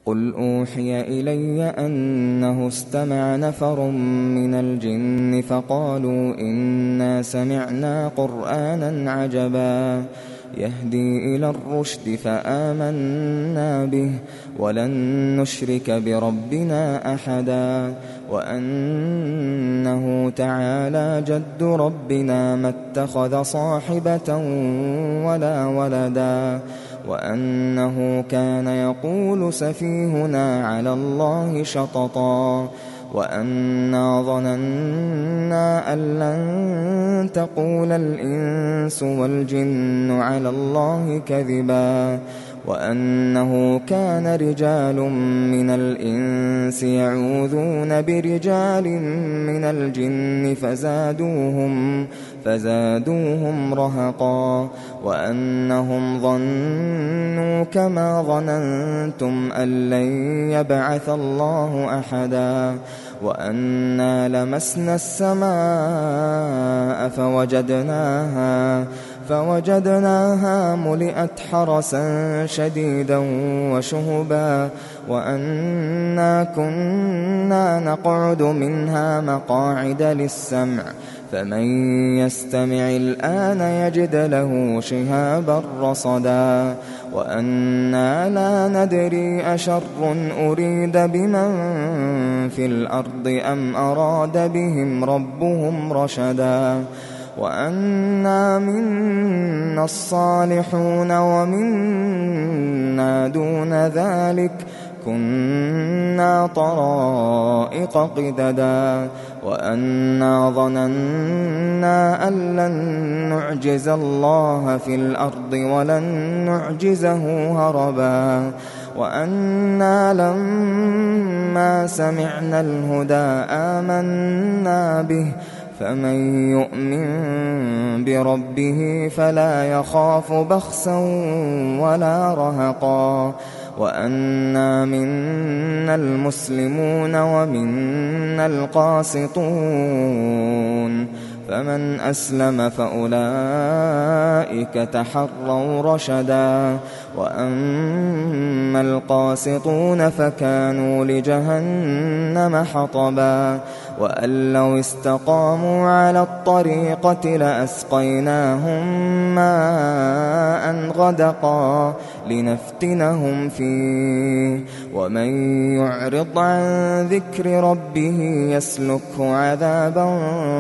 قل أوحي إلي أنه استمع نفر من الجن فقالوا إنا سمعنا قرآنا عجبا يهدي إلى الرشد فآمنا به ولن نشرك بربنا أحدا وأنه تعالى جد ربنا ما اتخذ صاحبة ولا ولدا وأنه كان يقول سفيهنا على الله شططا وأنا ظننا أن لن تقول الإنس والجن على الله كذبا وأنه كان رجال من الإنس يعوذون برجال من الجن فزادوهم رهقا وأنهم ظنوا كما ظننتم أن لن يبعث الله أحدا وأنا لمسنا السماء فوجدناها ملئت حرسا شديدا وشهبا وأنا كنا نقعد منها مقاعد للسمع فمن يستمع الآن يجد له شهابا رصدا وأنا لا ندري أشر أريد بمن في الأرض أم أراد بهم ربهم رشدا وأنا منا الصالحون ومنا دون ذلك كنا طرائق قددا وأنا ظننا أن لن نعجز الله في الأرض ولن نعجزه هربا وأنا لما سمعنا الهدى آمنا به فمن يؤمن بربه فلا يخاف بخسا ولا رهقا وأنا منا المسلمون ومنا القاسطون فمن أسلم فأولئك تحروا رشدا وأما القاسطون فكانوا لجهنم حطبا وأن لو استقاموا على الطريقة لأسقيناهم ماء غدقا لنفتنهم فيه ومن يعرض عن ذكر ربه يسلكه عذابا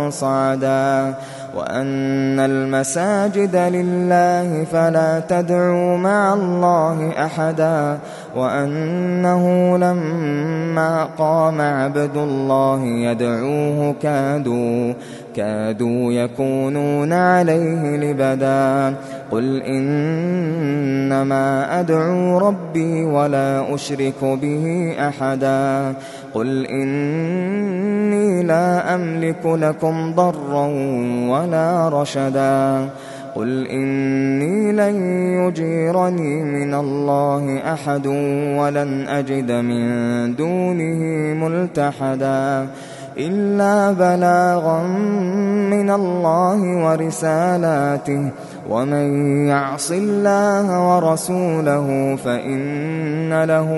صعدا وأن المساجد لله فلا تدعوا مع الله أحدا وأنه لما قام عبد الله يدعوه كادوا يكونون عليه لبدا قل إنما أدعو ربي ولا أشرك به أحدا قل إني لا أملك لكم ضرا ولا رشدا قل إني لن يجيرني من الله أحد ولن أجد من دونه ملتحدا إلا بلاغا من الله ورسالاته ومن يعص الله ورسوله فإن له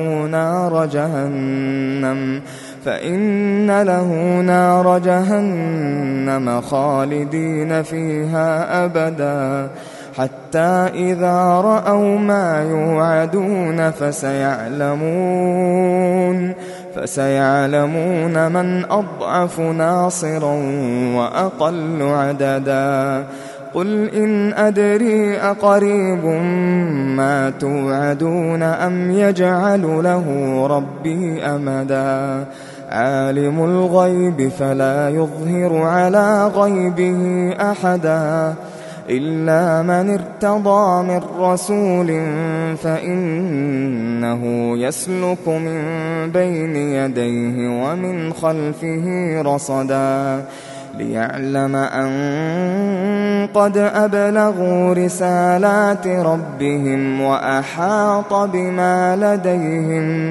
نار جهنم خالدين فيها أبدا حتى إذا رأوا ما يوعدون فسيعلمون من أضعف ناصرا وأقل عددا قل إن أدري أقريب ما توعدون أم يجعل له ربي أمدا عالم الغيب فلا يظهر على غيبه أحدا إلا من ارتضى من رسول فإنه يسلك من بين يديه ومن خلفه رصدا ليعلم أن قد أبلغوا رسالات ربهم وأحاط بما لديهم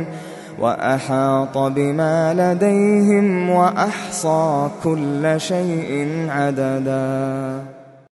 وأحصى كل شيء عددا.